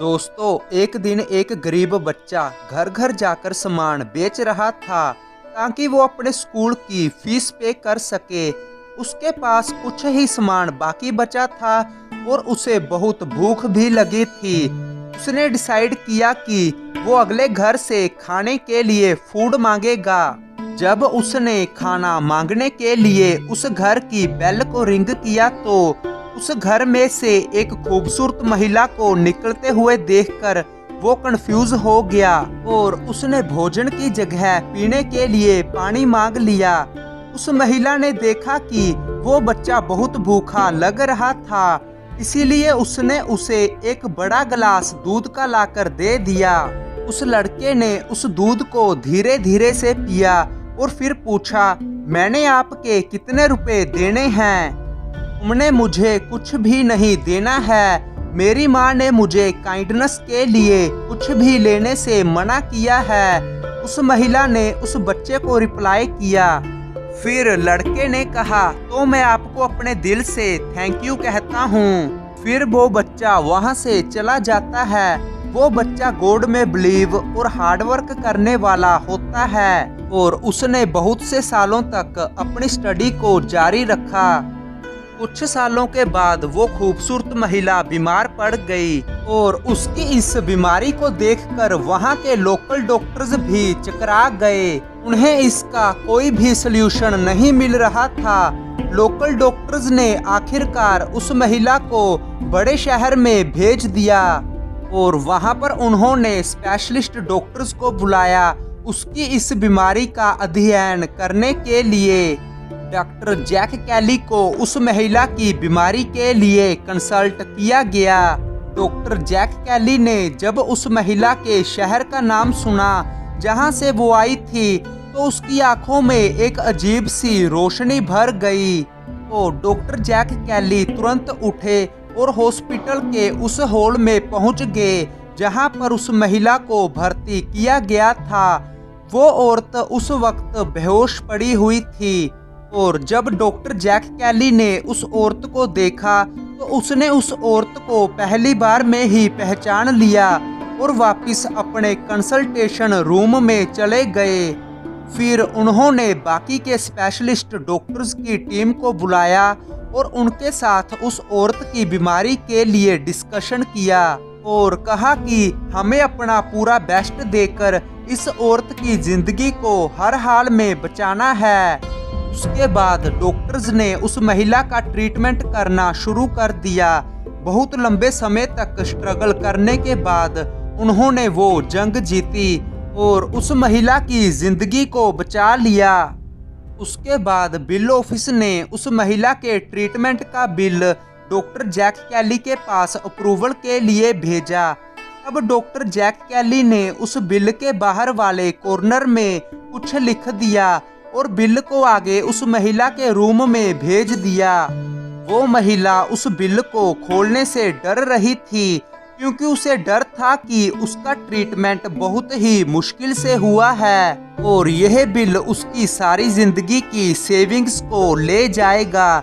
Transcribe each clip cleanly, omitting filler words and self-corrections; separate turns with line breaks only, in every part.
दोस्तों, एक दिन एक गरीब बच्चा घर घर जाकर सामान बेच रहा था ताकि वो अपने स्कूल की फीस पे कर सके। उसके पास कुछ ही सामान बाकी बचा था और उसे बहुत भूख भी लगी थी। उसने डिसाइड किया कि वो अगले घर से खाने के लिए फूड मांगेगा। जब उसने खाना मांगने के लिए उस घर की बेल को रिंग किया तो उस घर में से एक खूबसूरत महिला को निकलते हुए देखकर वो कंफ्यूज हो गया और उसने भोजन की जगह पीने के लिए पानी मांग लिया। उस महिला ने देखा कि वो बच्चा बहुत भूखा लग रहा था, इसीलिए उसने उसे एक बड़ा गिलास दूध का लाकर दे दिया। उस लड़के ने उस दूध को धीरे धीरे से पिया और फिर पूछा, मैंने आपके कितने रुपए देने हैं? तुमने मुझे कुछ भी नहीं देना है। मेरी माँ ने मुझे काइंडनेस के लिए कुछ भी लेने से मना किया है। उस महिला ने उस बच्चे को रिप्लाई किया। फिर लड़के ने कहा, तो मैं आपको अपने दिल से थैंक यू कहता हूँ। फिर वो बच्चा वहाँ से चला जाता है। वो बच्चा गॉड में बिलीव और हार्डवर्क करने वाला होता है और उसने बहुत से सालों तक अपनी स्टडी को जारी रखा। कुछ सालों के बाद वो खूबसूरत महिला बीमार पड़ गई और उसकी इस बीमारी को देखकर वहाँ के लोकल डॉक्टर्स भी चकरा गए। उन्हें इसका कोई भी सल्यूशन नहीं मिल रहा था। लोकल डॉक्टर्स ने आखिरकार उस महिला को बड़े शहर में भेज दिया और वहाँ पर उन्होंने स्पेशलिस्ट डॉक्टर्स को बुलाया उसकी इस बीमारी का अध्ययन करने के लिए। डॉक्टर जैक कैली को उस महिला की बीमारी के लिए कंसल्ट किया गया। डॉक्टर जैक कैली ने जब उस महिला के शहर का नाम सुना जहां से वो आई थी तो उसकी आंखों में एक अजीब सी रोशनी भर गई। तो डॉक्टर जैक कैली तुरंत उठे और हॉस्पिटल के उस हॉल में पहुंच गए जहां पर उस महिला को भर्ती किया गया था। वो औरत उस वक्त बेहोश पड़ी हुई थी और जब डॉक्टर जैक कैली ने उस औरत को देखा तो उसने उस औरत को पहली बार में ही पहचान लिया और वापस अपने कंसल्टेशन रूम में चले गए। फिर उन्होंने बाकी के स्पेशलिस्ट डॉक्टर्स की टीम को बुलाया और उनके साथ उस औरत की बीमारी के लिए डिस्कशन किया और कहा कि हमें अपना पूरा बेस्ट देकर इस औरत की जिंदगी को हर हाल में बचाना है। उसके बाद डॉक्टर्स ने उस महिला का ट्रीटमेंट करना शुरू कर दिया। बहुत लंबे समय तक स्ट्रगल करने के बाद उन्होंने वो जंग जीती और उस महिला की जिंदगी को बचा लिया। उसके बाद बिल ऑफिस ने उस महिला के ट्रीटमेंट का बिल डॉक्टर जैक कैली के पास अप्रूवल के लिए भेजा। अब डॉक्टर जैक कैली ने उस बिल के बाहर वाले कॉर्नर में कुछ लिख दिया और बिल को आगे उस महिला के रूम में भेज दिया। वो महिला उस बिल को खोलने से डर रही थी क्योंकि उसे डर था कि उसका ट्रीटमेंट बहुत ही मुश्किल से हुआ है और यह बिल उसकी सारी जिंदगी की सेविंग्स को ले जाएगा।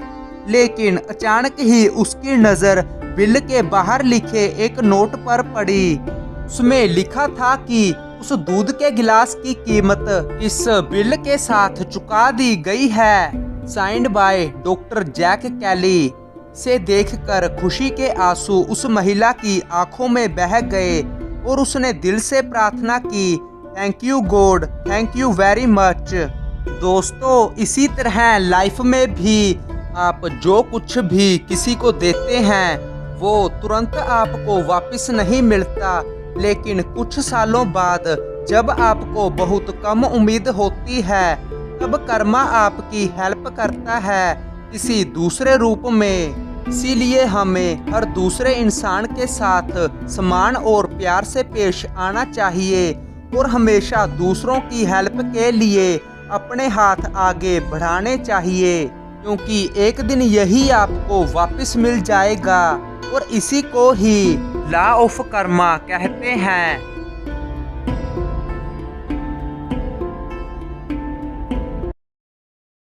लेकिन अचानक ही उसकी नज़र बिल के बाहर लिखे एक नोट पर पड़ी। उसमें लिखा था कि उस दूध के गिलास की कीमत इस बिल के साथ चुका दी गई है। साइंड बाय डॉक्टर जैक कैली। से देखकर खुशी के आंसू उस महिला की आंखों में बह गए और उसने दिल से प्रार्थना की, thank you God, thank you very much. दोस्तों, इसी तरह लाइफ में भी आप जो कुछ भी किसी को देते हैं वो तुरंत आपको वापस नहीं मिलता, लेकिन कुछ सालों बाद जब आपको बहुत कम उम्मीद होती है तब कर्मा आपकी हेल्प करता है किसी दूसरे रूप में। इसीलिए हमें हर दूसरे इंसान के साथ समान और प्यार से पेश आना चाहिए और हमेशा दूसरों की हेल्प के लिए अपने हाथ आगे बढ़ाने चाहिए, क्योंकि एक दिन यही आपको वापस मिल जाएगा और इसी को ही लॉ ऑफ कर्मा कहते हैं।